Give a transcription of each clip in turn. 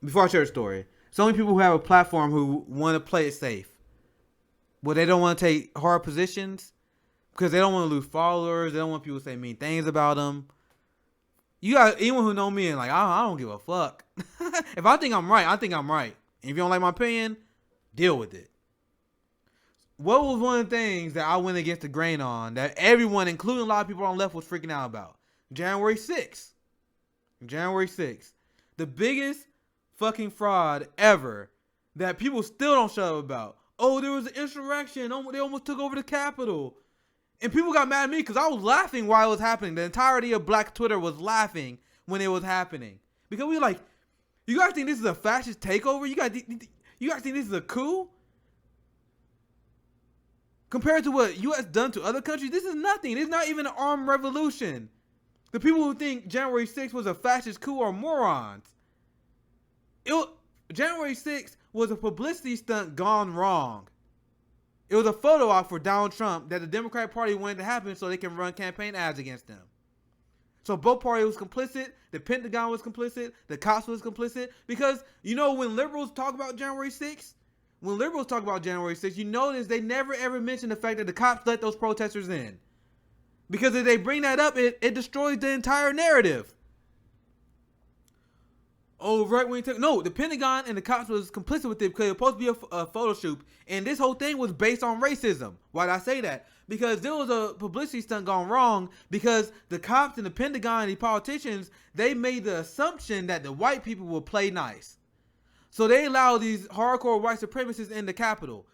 before I share the story, so many people who have a platform who want to play it safe. Well, they don't want to take hard positions because they don't want to lose followers. They don't want people to say mean things about them. You got anyone who know me and like, I don't give a fuck. If I think I'm right, I think I'm right. And if you don't like my opinion, deal with it. What was one of the things that I went against the grain on that everyone, including a lot of people on the left, was freaking out about? January 6th. January 6th. The biggest fucking fraud ever that people still don't shut up about. Oh, there was an insurrection. They almost took over the Capitol. And people got mad at me because I was laughing while it was happening. The entirety of Black Twitter was laughing when it was happening. Because we were like, you guys think this is a fascist takeover? You guys think this is a coup? Compared to what U.S. done to other countries, this is nothing. It's not even an armed revolution. The people who think January 6th was a fascist coup are morons. January 6th was a publicity stunt gone wrong. It was a photo op for Donald Trump that the Democratic Party wanted to happen so they can run campaign ads against them. So both parties was complicit. The Pentagon was complicit. The cops was complicit. Because, when liberals talk about January 6th, you notice they never ever mention the fact that the cops let those protesters in. Because if they bring that up, it destroys the entire narrative. Oh, right when the Pentagon and the cops was complicit with it because it was supposed to be a photo shoot. And this whole thing was based on racism. Why did I say that? Because there was a publicity stunt gone wrong because the cops and the Pentagon and the politicians, they made the assumption that the white people would play nice. So they allowed these hardcore white supremacists in the Capitol.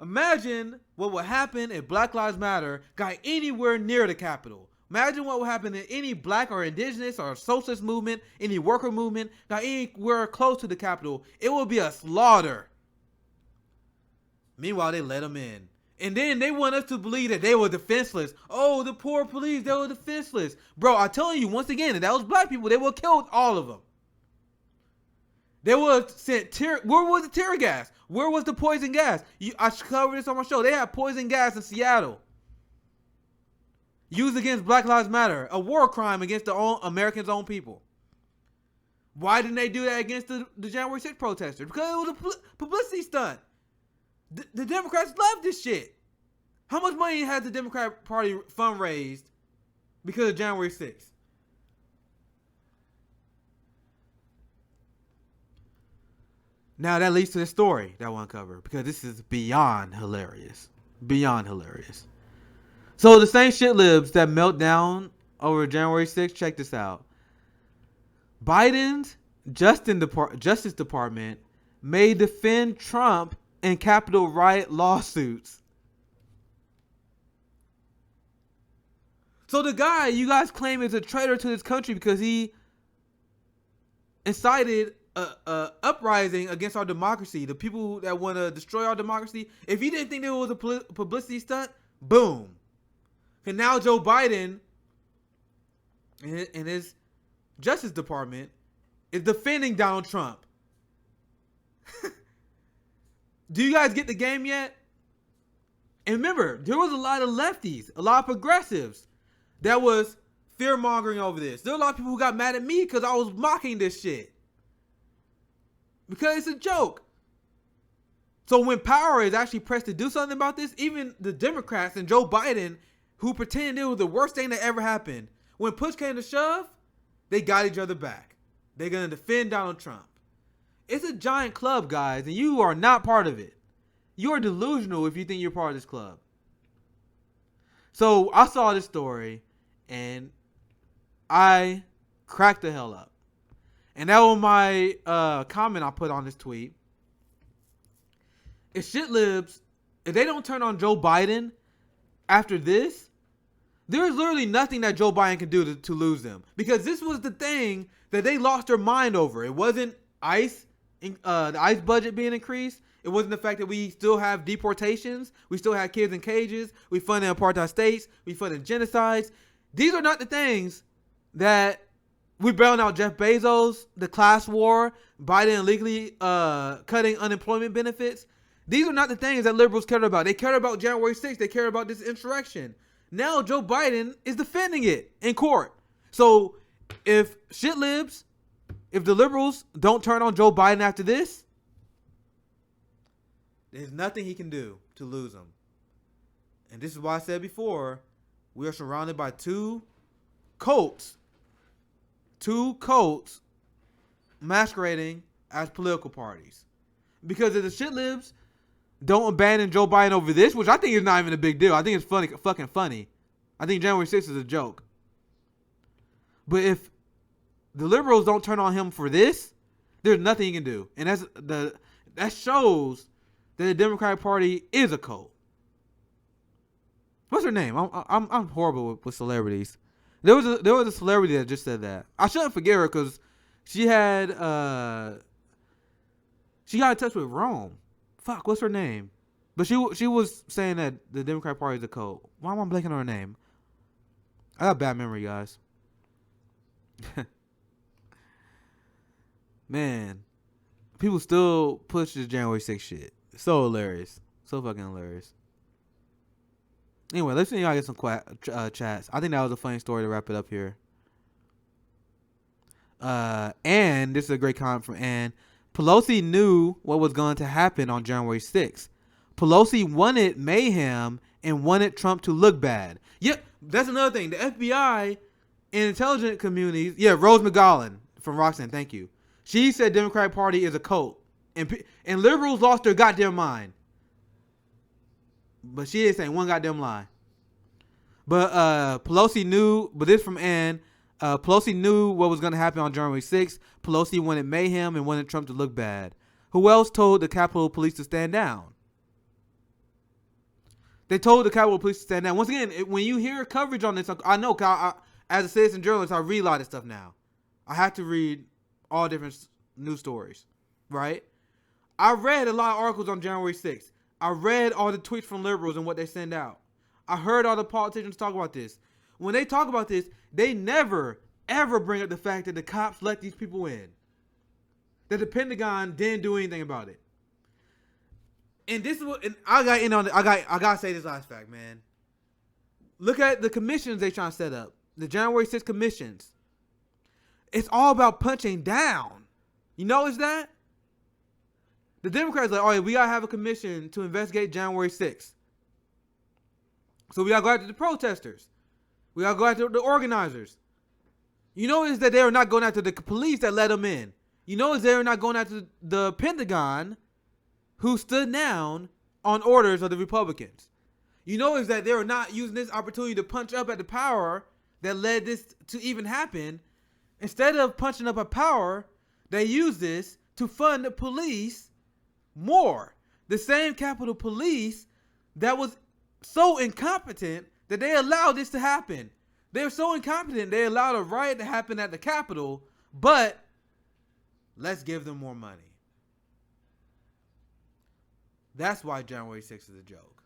Imagine what would happen if Black Lives Matter got anywhere near the Capitol. Imagine what would happen if any black or indigenous or socialist movement, any worker movement, got anywhere close to the Capitol. It would be a slaughter. Meanwhile, they let them in. And then they want us to believe that they were defenseless. Oh, the poor police, they were defenseless. Bro, I'm telling you, once again, if that was black people, they would have killed all of them. They would have sent where was the tear gas? Where was the poison gas? I covered this on my show. They had poison gas in Seattle. Used against Black Lives Matter. A war crime against Americans' own people. Why didn't they do that against the January 6th protesters? Because it was a publicity stunt. The Democrats love this shit. How much money has the Democratic Party fundraised because of January 6th? Now that leads to the story that I want to cover because this is beyond hilarious. Beyond hilarious. So the same shit libs that melt down over January 6th, check this out. Biden's Justice Department may defend Trump in Capitol riot lawsuits. So the guy you guys claim is a traitor to this country because he incited a uprising against our democracy, the people that want to destroy our democracy. If you didn't think it was a publicity stunt, boom. And now Joe Biden and his Justice Department is defending Donald Trump. Do you guys get the game yet? And remember, there was a lot of lefties, a lot of progressives that was fear-mongering over this. There were a lot of people who got mad at me because I was mocking this shit. Because it's a joke. So when power is actually pressed to do something about this, even the Democrats and Joe Biden, who pretended it was the worst thing that ever happened, when push came to shove, they got each other back. They're going to defend Donald Trump. It's a giant club, guys, and you are not part of it. You are delusional if you think you're part of this club. So I saw this story, and I cracked the hell up. And that was my comment I put on this tweet. If shit libs, if they don't turn on Joe Biden after this, there is literally nothing that Joe Biden can do to lose them. Because this was the thing that they lost their mind over. It wasn't ICE, the ICE budget being increased. It wasn't the fact that we still have deportations. We still have kids in cages. We funded apartheid states. We funded genocides. These are not the things that we bailing out Jeff Bezos, the class war, Biden illegally cutting unemployment benefits. These are not the things that liberals cared about. They cared about January 6th. They cared about this insurrection. Now Joe Biden is defending it in court. So if shit libs if the liberals don't turn on Joe Biden after this, there's nothing he can do to lose him. And this is why I said before, we are surrounded by two cults masquerading as political parties. Because if the shit libs don't abandon Joe Biden over this, which I think is not even a big deal. I think it's fucking funny. I think January 6th is a joke. But if the liberals don't turn on him for this, there's nothing he can do. And that shows that the Democratic Party is a cult. What's her name? I'm horrible with celebrities. There was a celebrity that just said that. I shouldn't forget her because she got in touch with Rome. Fuck, what's her name? But she was saying that the Democratic Party is a cult. Why am I blanking on her name? I got bad memory, guys. Man, people still push this January 6th shit. It's so hilarious. So fucking hilarious. Anyway, let's see if I get some chats. I think that was a funny story to wrap it up here. And this is a great comment from Ann. Pelosi knew what was going to happen on January 6th. Pelosi wanted mayhem and wanted Trump to look bad. Yep, that's another thing. The FBI and intelligence communities. Yeah, Rose McGowan from Roxanne. Thank you. She said Democratic Party is a cult. And liberals lost their goddamn mind. But she is saying one goddamn lie. But Pelosi knew, but this from Ann, Pelosi knew what was going to happen on January 6th. Pelosi wanted mayhem and wanted Trump to look bad. Who else told the Capitol Police to stand down? They told the Capitol Police to stand down. Once again, when you hear coverage on this, I know, as a citizen journalist, I read a lot of stuff now. I have to read all different news stories, right? I read a lot of articles on January 6th. I read all the tweets from liberals and what they send out. I heard all the politicians talk about this. When they talk about this, they never, ever bring up the fact that the cops let these people in. That the Pentagon didn't do anything about it. And this is what, and I gotta say this last fact, man. Look at the commissions they trying to set up. The January 6th commissions. It's all about punching down. You notice that? The Democrats are like, oh yeah, we gotta have a commission to investigate January 6th. So we gotta go after the protesters. We gotta go after the organizers. You notice that they are not going after the police that let them in. You notice they are not going after the Pentagon, who stood down on orders of the Republicans. You notice that they are not using this opportunity to punch up at the power that led this to even happen. Instead of punching up at power, they use this to fund the police more. The same Capitol Police that was so incompetent that they allowed this to happen. They're so incompetent they allowed a riot to happen at the Capitol, but let's give them more money. That's why January 6th is a joke.